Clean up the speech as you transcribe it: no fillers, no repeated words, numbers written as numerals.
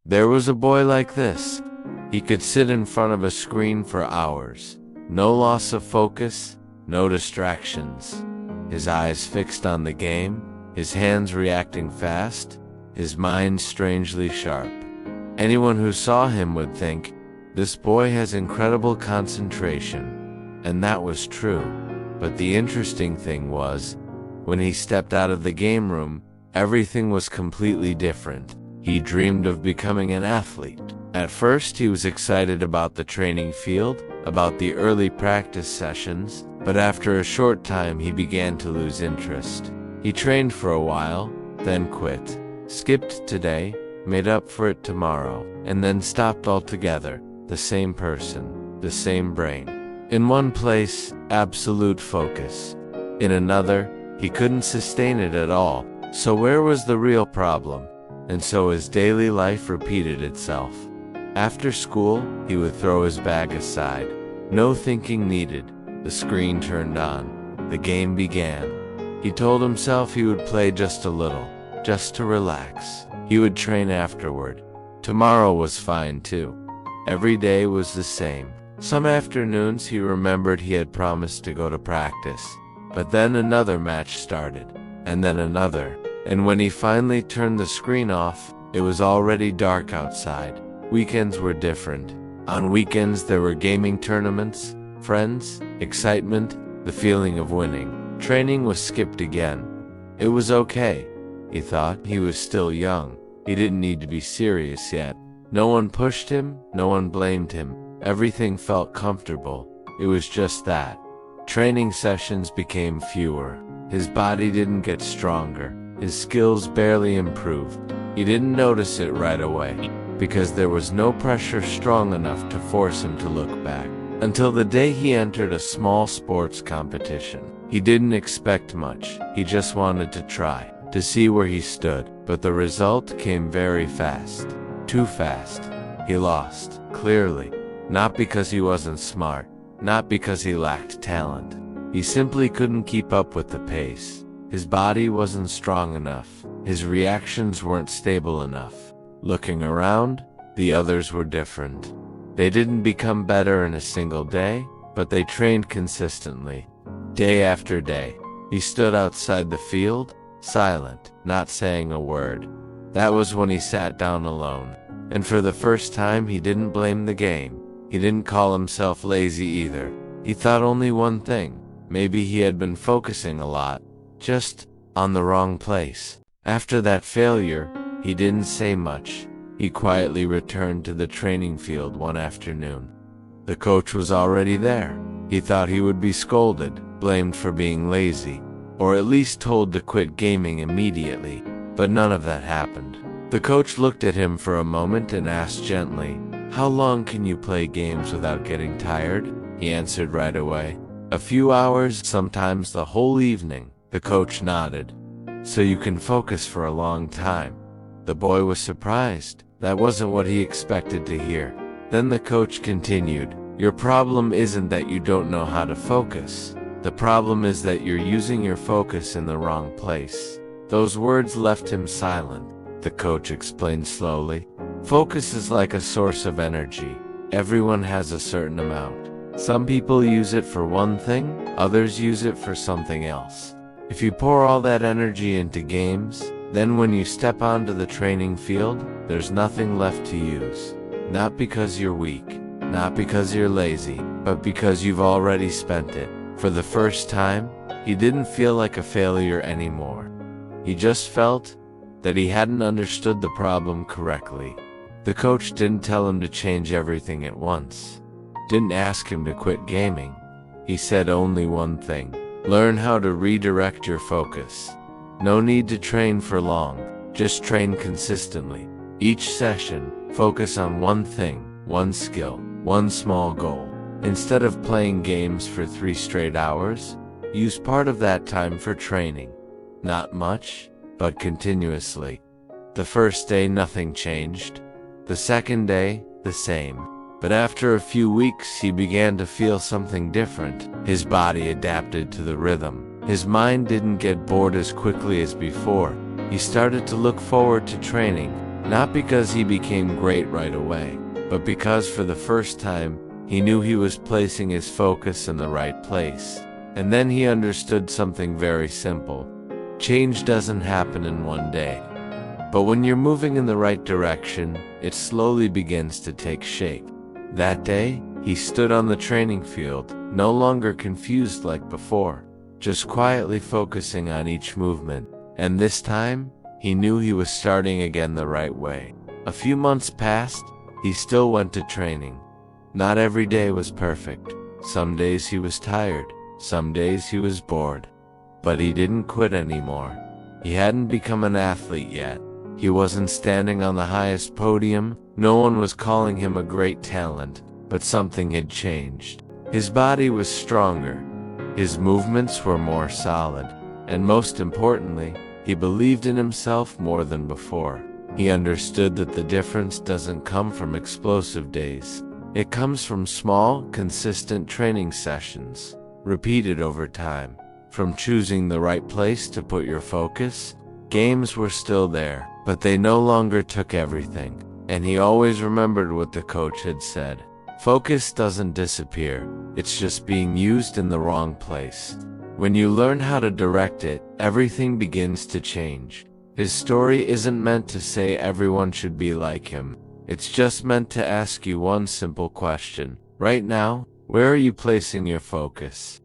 There was a boy like this. He could sit in front of a screen for hours. No loss of focus, no distractions. His eyes fixed on the game, his hands reacting fast, his mind strangely sharp. Anyone who saw him would think, this boy has incredible concentration. And that was true. But the interesting thing was, when he stepped out of the game room, everything was completely different. He dreamed of becoming an athlete. At first, he was excited about the training field, about the early practice sessions, but after a short time he began to lose interest. He trained for a while, then quit, skipped today, made up for it tomorrow, and then stopped altogether. The same person, the same brain. In one place, absolute focus. In another, he couldn't sustain it at all. So where was the real problem? And so his daily life repeated itself. After school, he would throw his bag aside. No thinking needed. The screen turned on. The game began. He told himself he would play just a little, just to relax. He would train afterward. Tomorrow was fine too. Every day was the same. Some afternoons he remembered he had promised to go to practice. But then another match started, and then another. And when he finally turned the screen off, it was already dark outside. Weekends were different. On weekends there were gaming tournaments, friends, excitement, the feeling of winning. Training was skipped again. It was okay, he thought. He was still young. He didn't need to be serious yet. No one pushed him, no one blamed him. Everything felt comfortable. It was just that. Training sessions became fewer. His body didn't get stronger. His skills barely improved. He didn't notice it right away, because there was no pressure strong enough to force him to look back. Until the day he entered a small sports competition. He didn't expect much. He just wanted to try, to see where he stood. But the result came very fast. Too fast. He lost, clearly. Not because he wasn't smart, not because he lacked talent. He simply couldn't keep up with the pace. His body wasn't strong enough. His reactions weren't stable enough. Looking around, the others were different. They didn't become better in a single day, but they trained consistently. Day after day, he stood outside the field, silent, not saying a word. That was when he sat down alone. And for the first time he didn't blame the game. He didn't call himself lazy either. He thought only one thing. Maybe he had been focusing a lot, just on the wrong place. After that failure, he didn't say much. He quietly returned to the training field one afternoon. The coach was already there. He thought he would be scolded, blamed for being lazy, or at least told to quit gaming immediately. But none of that happened. The coach looked at him for a moment and asked gently, "How long can you play games without getting tired?" He answered right away, "A few hours, sometimes the whole evening." The coach nodded. "So you can focus for a long time." The boy was surprised. That wasn't what he expected to hear. Then the coach continued, "Your problem isn't that you don't know how to focus. The problem is that you're using your focus in the wrong place." Those words left him silent. The coach explained slowly, "Focus is like a source of energy. Everyone has a certain amount. Some people use it for one thing, others use it for something else. If you pour all that energy into games, then when you step onto the training field, there's nothing left to use. Not because you're weak, not because you're lazy, but because you've already spent it." For the first time, he didn't feel like a failure anymore. He just felt that he hadn't understood the problem correctly. The coach didn't tell him to change everything at once. Didn't ask him to quit gaming. He said only one thing: learn how to redirect your focus. No need to train for long, just train consistently. Each session, focus on one thing, one skill, one small goal. Instead of playing games for 3 straight hours, use part of that time for training. Not much, but continuously. The first day nothing changed. The second day, the same. But after a few weeks he began to feel something different. His body adapted to the rhythm. His mind didn't get bored as quickly as before. He started to look forward to training, Not because he became great right away, but because for the first time, he knew he was placing his focus in the right place. And then he understood something very simple. Change doesn't happen in one day. But when you're moving in the right direction, it slowly begins to take shape. That day, he stood on the training field, no longer confused like before, just quietly focusing on each movement. And this time, he knew he was starting again the right way. A few months passed, he still went to training. Not every day was perfect. Some days he was tired, some days he was bored. But he didn't quit anymore. He hadn't become an athlete yet. He wasn't standing on the highest podium. No one was calling him a great talent, but something had changed. His body was stronger. His movements were more solid. And most importantly, he believed in himself more than before. He understood that the difference doesn't come from explosive days. It comes from small, consistent training sessions, repeated over time. From choosing the right place to put your focus, games were still there, but they no longer took everything. And he always remembered what the coach had said. Focus doesn't disappear, it's just being used in the wrong place. When you learn how to direct it, everything begins to change. His story isn't meant to say everyone should be like him. It's just meant to ask you one simple question. Right now, where are you placing your focus?